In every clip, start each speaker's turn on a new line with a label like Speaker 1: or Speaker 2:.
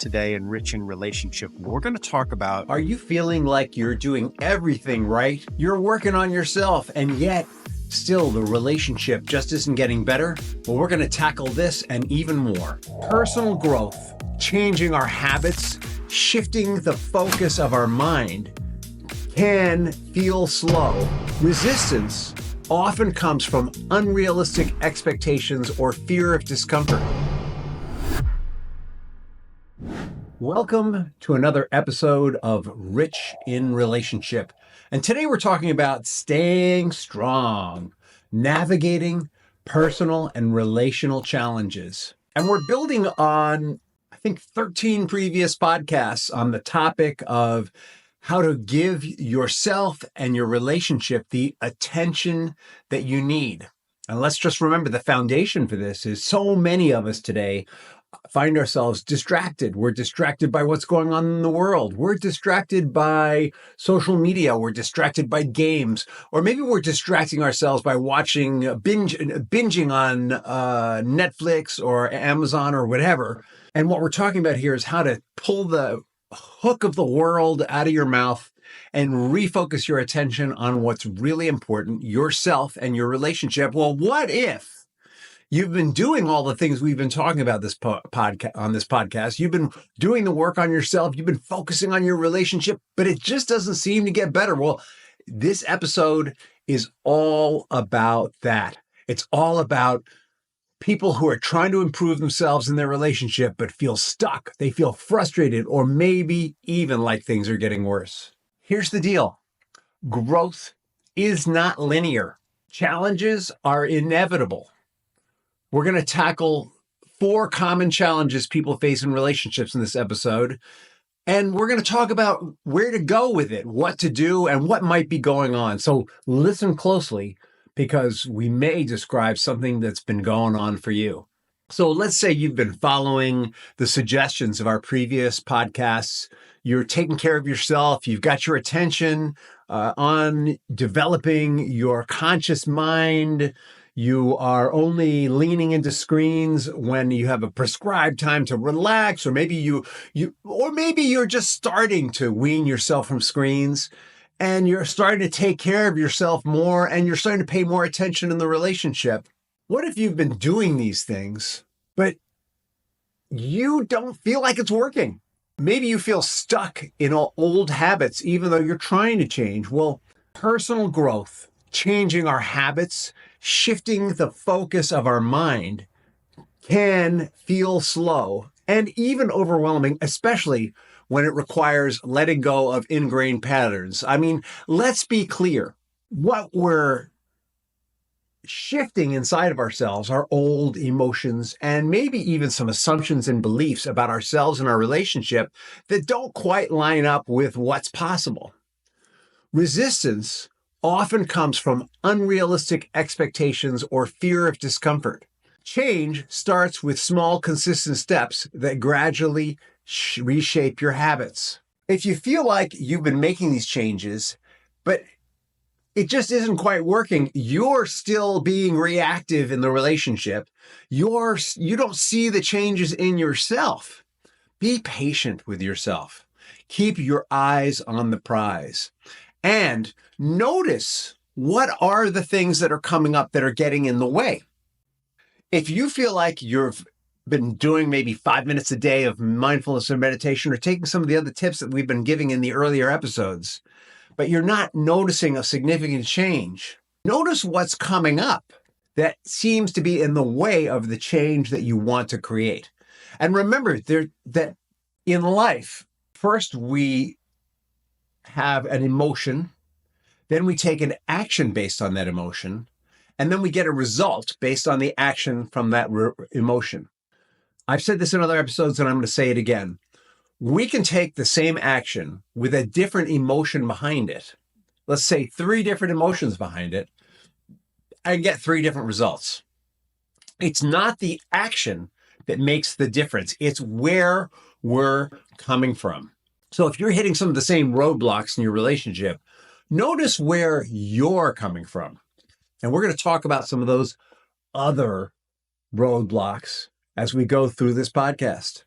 Speaker 1: today in Rich in Relationship. We're going to talk about,
Speaker 2: are you feeling like you're doing everything right? You're working on yourself, and yet still the relationship just isn't getting better? Well, we're going to tackle this and even more. Personal growth, changing our habits, shifting the focus of our mind can feel slow. Resistance often comes from unrealistic expectations or fear of discomfort. Welcome to another episode of Rich in Relationship. And today we're talking about staying strong, navigating personal and relational challenges. And we're building on, I think, 13 previous podcasts on the topic of how to give yourself and your relationship the attention that you need. And let's just remember the foundation for this is so many of us today find ourselves distracted. We're distracted by what's going on in the world. We're distracted by social media. We're distracted by games. Or maybe we're distracting ourselves by watching, binging on Netflix or Amazon or whatever. And what we're talking about here is how to pull the hook of the world out of your mouth and refocus your attention on what's really important, yourself and your relationship. Well, what if you've been doing all the things we've been talking about on this podcast? You've been doing the work on yourself. You've been focusing on your relationship, but it just doesn't seem to get better. Well, this episode is all about that. It's all about people who are trying to improve themselves in their relationship, but feel stuck. They feel frustrated, or maybe even like things are getting worse. Here's the deal. Growth is not linear. Challenges are inevitable. We're going to tackle 4 common challenges people face in relationships in this episode. And we're going to talk about where to go with it, what to do, and what might be going on. So listen closely, because we may describe something that's been going on for you. So let's say you've been following the suggestions of our previous podcasts. You're taking care of yourself. You've got your attention on developing your conscious mind. You are only leaning into screens when you have a prescribed time to relax, or maybe you're just starting to wean yourself from screens, and you're starting to take care of yourself more, and you're starting to pay more attention in the relationship. What if you've been doing these things, but you don't feel like it's working? Maybe you feel stuck in old habits, even though you're trying to change. Well, personal growth, changing our habits, shifting the focus of our mind can feel slow and even overwhelming, especially when it requires letting go of ingrained patterns. I mean, let's be clear. What we're shifting inside of ourselves are old emotions and maybe even some assumptions and beliefs about ourselves and our relationship that don't quite line up with what's possible. Resistance often comes from unrealistic expectations or fear of discomfort. Change starts with small, consistent steps that gradually reshape your habits. If you feel like you've been making these changes, but it just isn't quite working, you're still being reactive in the relationship. You don't see the changes in yourself. Be patient with yourself. Keep your eyes on the prize. And notice what are the things that are coming up that are getting in the way. If you feel like you've been doing maybe 5 minutes a day of mindfulness or meditation, or taking some of the other tips that we've been giving in the earlier episodes, but you're not noticing a significant change, notice what's coming up that seems to be in the way of the change that you want to create. And remember that in life, first we have an emotion, then we take an action based on that emotion, and then we get a result based on the action from that emotion. I've said this in other episodes, and I'm going to say it again. We can take the same action with a different emotion behind it. Let's say 3 different emotions behind it, and get 3 different results. It's not the action that makes the difference. It's where we're coming from. So if you're hitting some of the same roadblocks in your relationship, notice where you're coming from. And we're going to talk about some of those other roadblocks as we go through this podcast.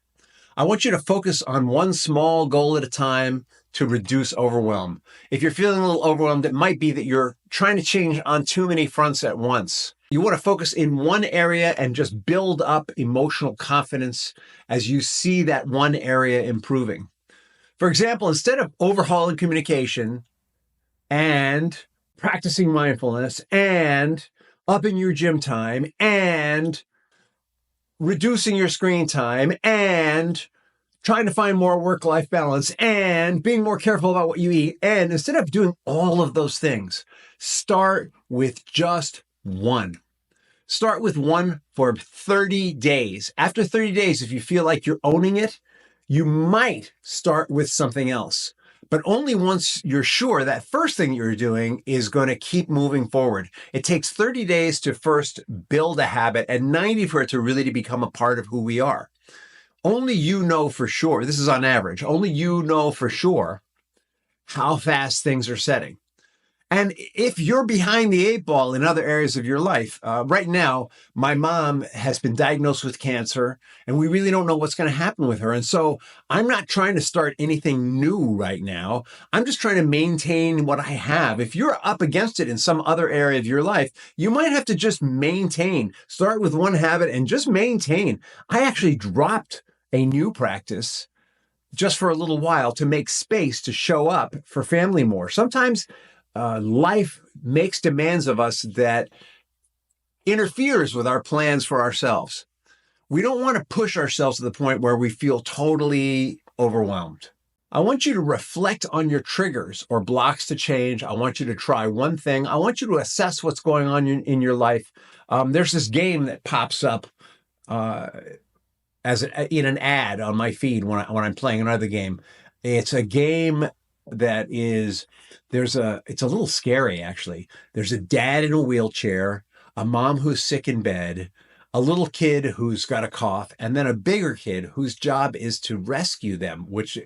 Speaker 2: I want you to focus on one small goal at a time to reduce overwhelm. If you're feeling a little overwhelmed, it might be that you're trying to change on too many fronts at once. You want to focus in one area and just build up emotional confidence as you see that one area improving. For example, instead of overhauling communication and practicing mindfulness and upping your gym time and reducing your screen time and trying to find more work-life balance and being more careful about what you eat, and instead of doing all of those things, start with just one. Start with one for 30 days. After 30 days, if you feel like you're owning it, you might start with something else. But only once you're sure that first thing you're doing is going to keep moving forward. It takes 30 days to first build a habit and 90 for it to really become a part of who we are. Only you know for sure, this is on average, only you know for sure how fast things are setting. And if you're behind the eight ball in other areas of your life, right now, my mom has been diagnosed with cancer, and we really don't know what's going to happen with her. And so I'm not trying to start anything new right now. I'm just trying to maintain what I have. If you're up against it in some other area of your life, you might have to just maintain. Start with one habit and just maintain. I actually dropped a new practice just for a little while to make space to show up for family more. Sometimes life makes demands of us that interferes with our plans for ourselves. We don't want to push ourselves to the point where we feel totally overwhelmed. I want you to reflect on your triggers or blocks to change. I want you to try one thing. I want you to assess what's going on in your life. There's this game that pops up in an ad on my feed when I'm playing another game. It's a game that is, it's a little scary actually. There's a dad in a wheelchair, a mom who's sick in bed, a little kid who's got a cough, and then a bigger kid whose job is to rescue them, which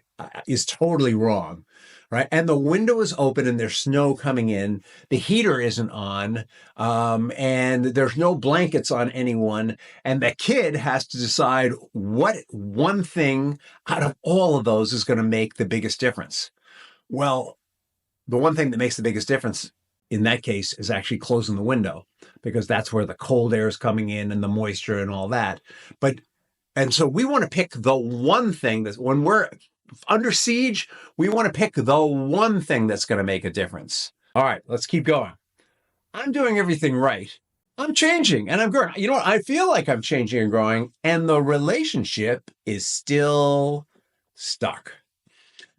Speaker 2: is totally wrong, right? And the window is open and there's snow coming in. The heater isn't on, and there's no blankets on anyone. And the kid has to decide what one thing out of all of those is going to make the biggest difference. Well, the one thing that makes the biggest difference in that case is actually closing the window, because that's where the cold air is coming in and the moisture and all that. And so we want to pick the one thing that when we're under siege, we want to pick the one thing that's going to make a difference. All right, let's keep going. I'm doing everything right. I'm changing and I'm growing. You know what? I feel like I'm changing and growing, and the relationship is still stuck.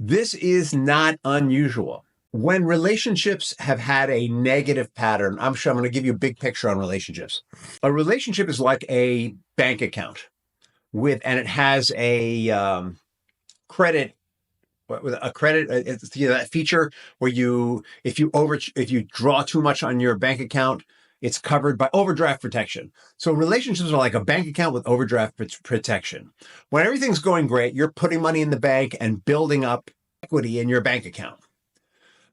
Speaker 2: This is not unusual. When relationships have had a negative pattern, I'm going to give you a big picture on relationships. A relationship is like a bank account and it has a credit. It's that feature where if you draw too much on your bank account, it's covered by overdraft protection. So relationships are like a bank account with overdraft protection. When everything's going great, you're putting money in the bank and building up equity in your bank account.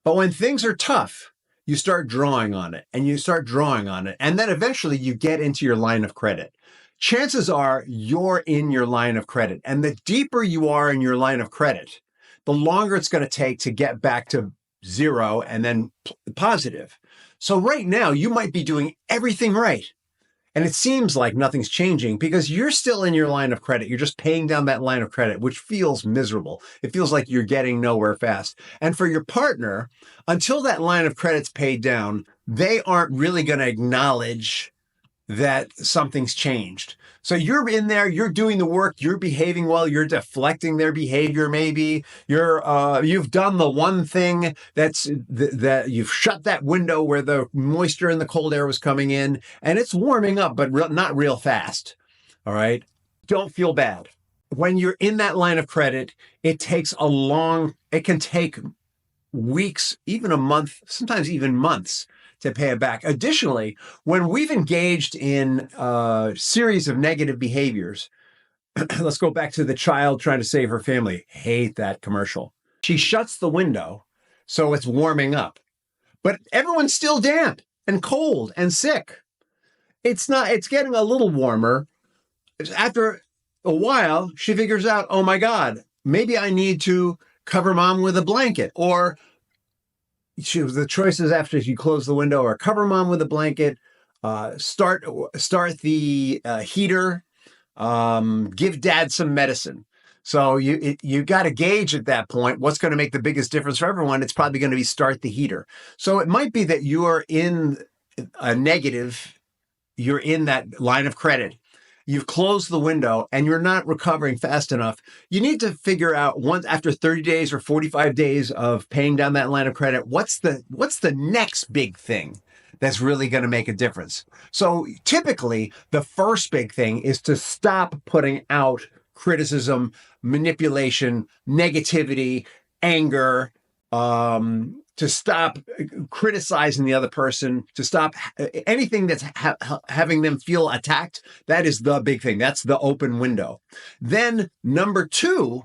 Speaker 2: But when things are tough, you start drawing on it and you start drawing on it. And then eventually you get into your line of credit. Chances are you're in your line of credit. And the deeper you are in your line of credit, the longer it's going to take to get back to zero and then positive. So right now you might be doing everything right. And it seems like nothing's changing because you're still in your line of credit. You're just paying down that line of credit, which feels miserable. It feels like you're getting nowhere fast. And for your partner, until that line of credit's paid down, they aren't really going to acknowledge that something's changed. So you're in there, you're doing the work, you're behaving well, you're deflecting their behavior maybe. You've done the one thing that you've shut that window where the moisture and the cold air was coming in, and it's warming up, but not real fast. All right? Don't feel bad. When you're in that line of credit, it can take weeks, even a month, sometimes even months to pay it back. Additionally, when we've engaged in a series of negative behaviors, let's go back to the child trying to save her family. Hate that commercial. She shuts the window so it's warming up, but everyone's still damp and cold and sick. It's getting a little warmer. After a while, she figures out, oh my God, maybe I need to cover mom with a blanket. Or the choices after you close the window are cover mom with a blanket, start the heater, give dad some medicine. So you got to gauge at that point what's going to make the biggest difference for everyone. It's probably going to be start the heater. So it might be that you are in a negative, you're in that line of credit. You've closed the window and you're not recovering fast enough. You need to figure out once after 30 days or 45 days of paying down that line of credit, what's the next big thing that's really going to make a difference. So typically the first big thing is to stop putting out criticism, manipulation, negativity, anger, to stop criticizing the other person, to stop anything that's having them feel attacked. That is the big thing. That's the open window. Then number two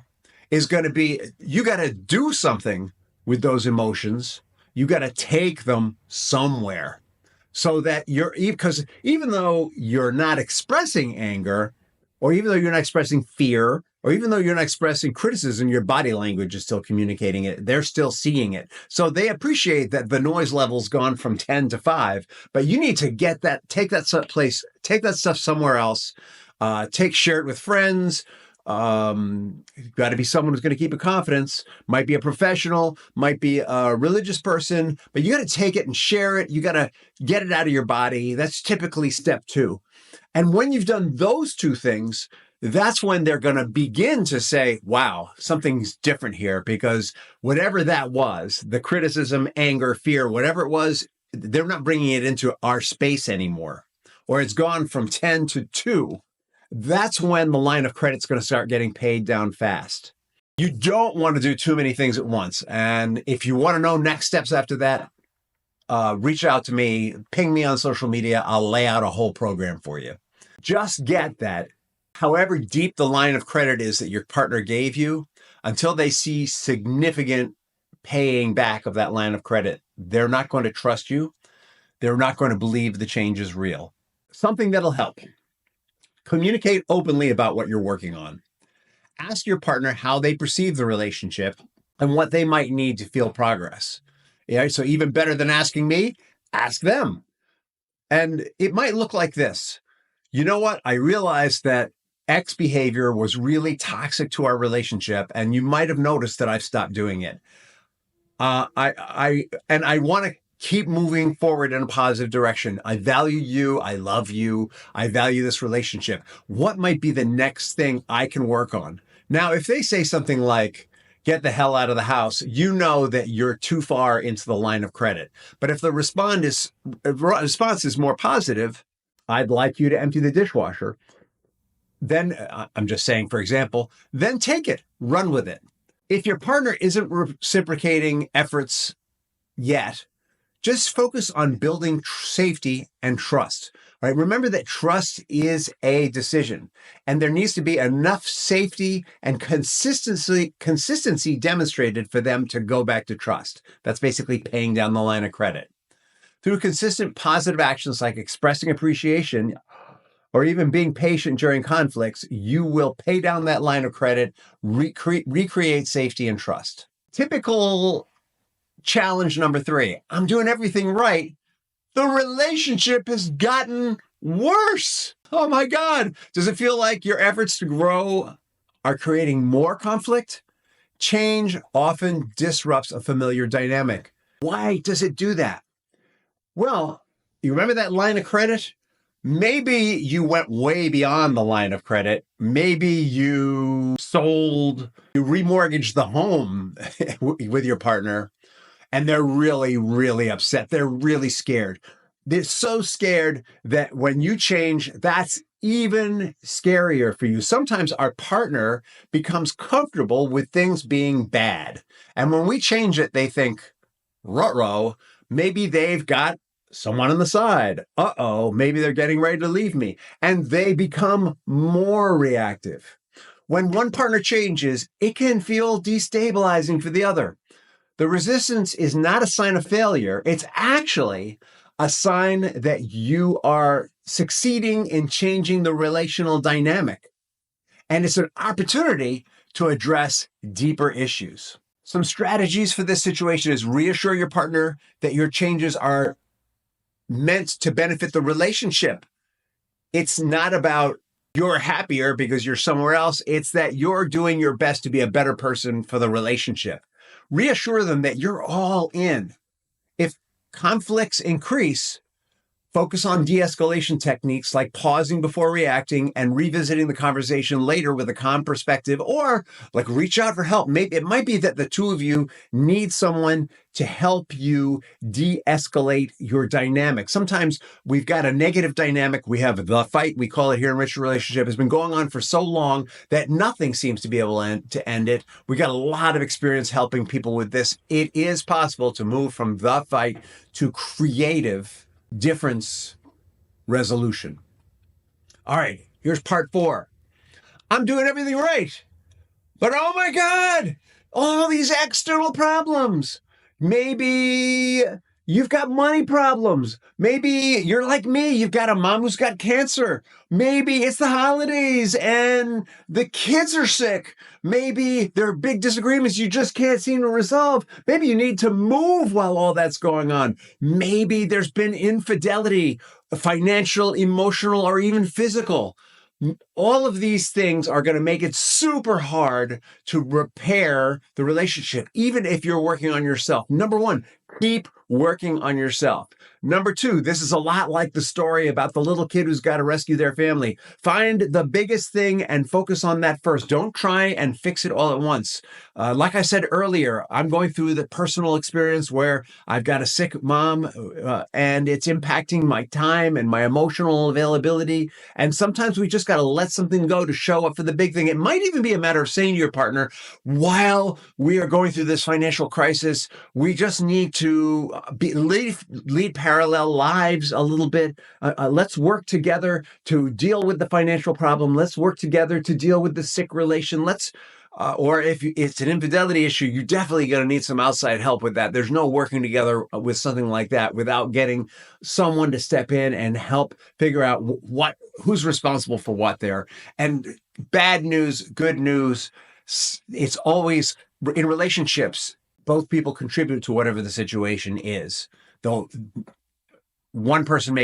Speaker 2: is going to be, you got to do something with those emotions. You got to take them somewhere so that because even though you're not expressing anger, or even though you're not expressing fear, or even though you're not expressing criticism, your body language is still communicating it. They're still seeing it. So they appreciate that the noise level's gone from 10 to 5, but you need to take that stuff somewhere else, share it with friends. Got to be someone who's going to keep a confidence, might be a professional, might be a religious person, but you got to take it and share it. You got to get it out of your body. That's typically step 2. And when you've done those 2 things, that's when they're going to begin to say, wow, something's different here, because whatever that was, the criticism, anger, fear, whatever it was, they're not bringing it into our space anymore, or it's gone from 10 to 2. That's when the line of credit's going to start getting paid down fast. You don't want to do too many things at once. And if you want to know next steps after that, reach out to me, ping me on social media. I'll lay out a whole program for you. Just get that however deep the line of credit is that your partner gave you, until they see significant paying back of that line of credit, they're not going to trust you. They're not going to believe the change is real. Something that'll help. Communicate openly about what you're working on. Ask your partner how they perceive the relationship and what they might need to feel progress. Yeah, so even better than asking me, ask them. And it might look like this. You know what? I realized that X behavior was really toxic to our relationship, and you might have noticed that I've stopped doing it. I want to keep moving forward in a positive direction. I value you. I love you. I value this relationship. What might be the next thing I can work on? Now, if they say something like, get the hell out of the house, you know that you're too far into the line of credit. But if the response is more positive, I'd like you to empty the dishwasher, then I'm just saying, for example, then take it, run with it. If your partner isn't reciprocating efforts yet, just focus on building safety and trust. Right? Remember that trust is a decision, and there needs to be enough safety and consistency demonstrated for them to go back to trust. That's basically paying down the line of credit. Through consistent positive actions like expressing appreciation or even being patient during conflicts, you will pay down that line of credit, recreate safety and trust. Typical challenge number 3, I'm doing everything right. The relationship has gotten worse. Oh my God. Does it feel like your efforts to grow are creating more conflict? Change often disrupts a familiar dynamic. Why does it do that? Well, you remember that line of credit? Maybe you went way beyond the line of credit. Maybe you remortgaged the home with your partner, and they're really, really upset. They're really scared. They're so scared that when you change, that's even scarier for you. Sometimes our partner becomes comfortable with things being bad. And when we change it, they think, ruh-roh, maybe they've got someone on the side. Uh-oh, maybe they're getting ready to leave me. And they become more reactive. When one partner changes, it can feel destabilizing for the other. The resistance is not a sign of failure. It's actually a sign that you are succeeding in changing the relational dynamic. And it's an opportunity to address deeper issues. Some strategies for this situation is reassure your partner that your changes are meant to benefit the relationship. It's not about you're happier because you're somewhere else. It's that you're doing your best to be a better person for the relationship. Reassure them that you're all in. If conflicts increase, focus on de-escalation techniques like pausing before reacting and revisiting the conversation later with a calm perspective, or like reach out for help. Maybe it might be that the two of you need someone to help you de-escalate your dynamic. Sometimes we've got a negative dynamic. We have the fight, we call it here in Rich Relationship, has been going on for so long that nothing seems to be able to end it. We got a lot of experience helping people with this. It is possible to move from the fight to creative difference resolution. All right, here's part 4. I'm doing everything right, but oh my God, all these external problems. Maybe you've got money problems. Maybe you're like me. You've got a mom who's got cancer. Maybe it's the holidays and the kids are sick. Maybe there are big disagreements you just can't seem to resolve. Maybe you need to move while all that's going on. Maybe there's been infidelity, financial, emotional, or even physical. All of these things are going to make it super hard to repair the relationship, even if you're working on yourself. Number 1, keep working on yourself. Number 2, this is a lot like the story about the little kid who's got to rescue their family. Find the biggest thing and focus on that first. Don't try and fix it all at once. Like I said earlier, I'm going through the personal experience where I've got a sick mom and it's impacting my time and my emotional availability. And sometimes we just got to let something go to show up for the big thing. It might even be a matter of saying to your partner, while we are going through this financial crisis, we just need to lead parallel lives a little bit. Let's work together to deal with the financial problem. Let's work together to deal with the sick relation. Or if it's an infidelity issue, you're definitely going to need some outside help with that. There's no working together with something like that without getting someone to step in and help figure out who's responsible for what there. And bad news, good news, it's always in relationships, both people contribute to whatever the situation is. Though one person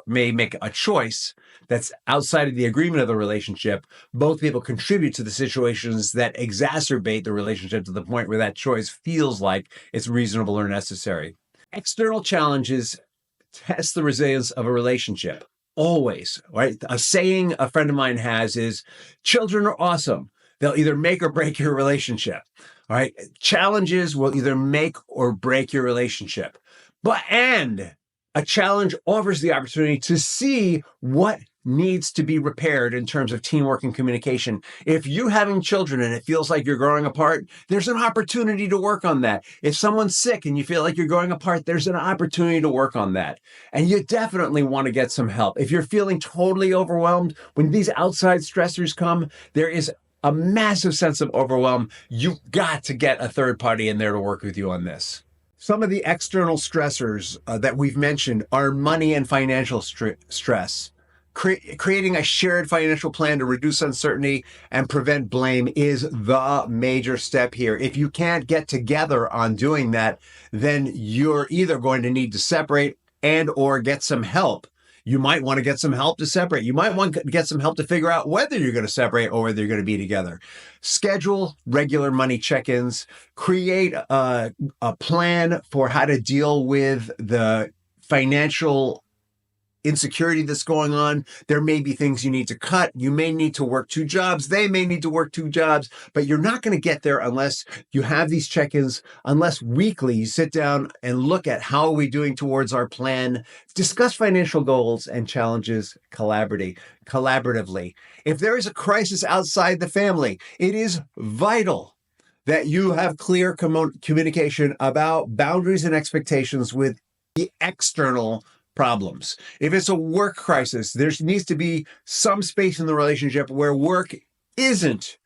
Speaker 2: may make a choice that's outside of the agreement of the relationship, both people contribute to the situations that exacerbate the relationship to the point where that choice feels like it's reasonable or necessary. External challenges test the resilience of a relationship. Always, right? A saying a friend of mine has is, children are awesome. They'll either make or break your relationship. All right. Challenges will either make or break your relationship. And a challenge offers the opportunity to see what needs to be repaired in terms of teamwork and communication. If you're having children and it feels like you're growing apart, there's an opportunity to work on that. If someone's sick and you feel like you're growing apart, there's an opportunity to work on that. And you definitely want to get some help. If you're feeling totally overwhelmed, when these outside stressors come, there is a massive sense of overwhelm. You've got to get a third party in there to work with you on this. Some of the external stressors that we've mentioned are money and financial stress. Creating a shared financial plan to reduce uncertainty and prevent blame is the major step here. If you can't get together on doing that, then you're either going to need to separate and or get some help. You might want to get some help to separate. You might want to get some help to figure out whether you're going to separate or whether you're going to be together. Schedule regular money check-ins. Create a plan for how to deal with the financial insecurity that's going on. There may be things you need to cut. You may need to work 2 jobs. They may need to work 2 jobs, but you're not going to get there unless you have these check-ins, unless weekly you sit down and look at how are we doing towards our plan, discuss financial goals and challenges collaboratively. If there is a crisis outside the family, it is vital that you have clear communication about boundaries and expectations with the external problems. If it's a work crisis, there needs to be some space in the relationship where work isn't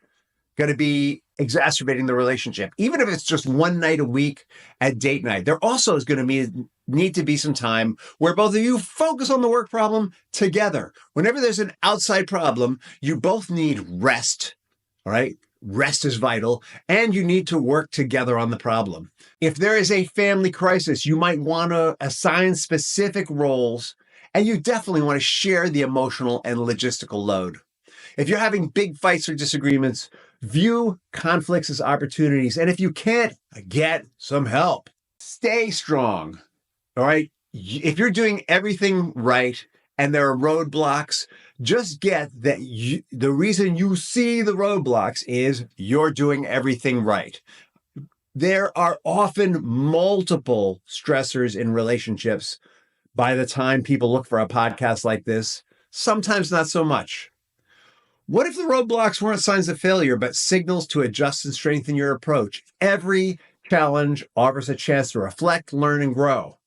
Speaker 2: going to be exacerbating the relationship, even if it's just one night a week at date night. There also is going to need to be some time where both of you focus on the work problem together. Whenever there's an outside problem, you both need rest, all right? Rest is vital, and you need to work together on the problem. If there is a family crisis, you might want to assign specific roles, and you definitely want to share the emotional and logistical load. If you're having big fights or disagreements, view conflicts as opportunities. And if you can't, get some help. Stay strong. All right. If you're doing everything right and there are roadblocks, just get that the reason you see the roadblocks is you're doing everything right. There are often multiple stressors in relationships by the time people look for a podcast like this, sometimes not so much. What if the roadblocks weren't signs of failure, but signals to adjust and strengthen your approach? Every challenge offers a chance to reflect, learn, and grow.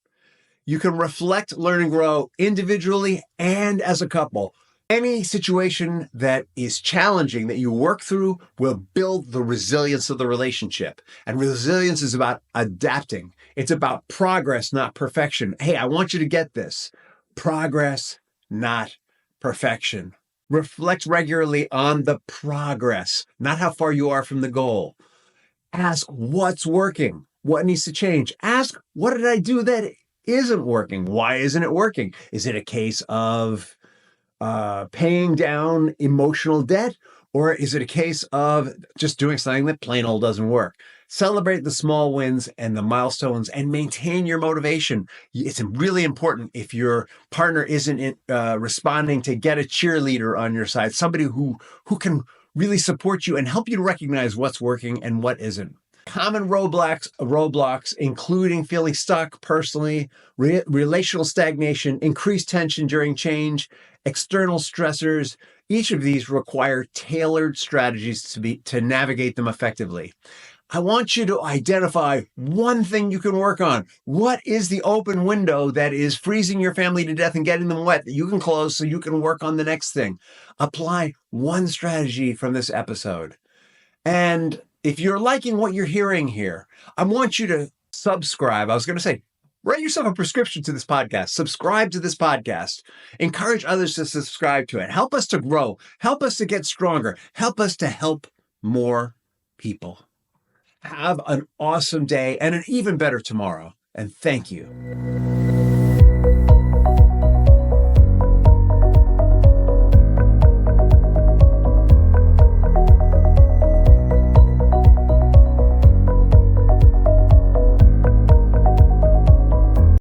Speaker 2: You can reflect, learn, and grow individually and as a couple. Any situation that is challenging that you work through will build the resilience of the relationship. And resilience is about adapting. It's about progress, not perfection. Hey, I want you to get this. Progress, not perfection. Reflect regularly on the progress, not how far you are from the goal. Ask what's working, what needs to change. Ask, what did I do that isn't working? Why isn't it working? Is it a case of paying down emotional debt? Or is it a case of just doing something that plain old doesn't work? Celebrate the small wins and the milestones and maintain your motivation. It's really important if your partner isn't responding to get a cheerleader on your side, somebody who can really support you and help you to recognize what's working and what isn't. Common roadblocks, including feeling stuck personally, relational stagnation, increased tension during change, external stressors. Each of these require tailored strategies to navigate them effectively. I want you to identify one thing you can work on. What is the open window that is freezing your family to death and getting them wet that you can close so you can work on the next thing? Apply one strategy from this episode. And if you're liking what you're hearing here, I want you to subscribe. I was going to say, write yourself a prescription to this podcast. Subscribe to this podcast. Encourage others to subscribe to it. Help us to grow. Help us to get stronger. Help us to help more people. Have an awesome day and an even better tomorrow. And thank you.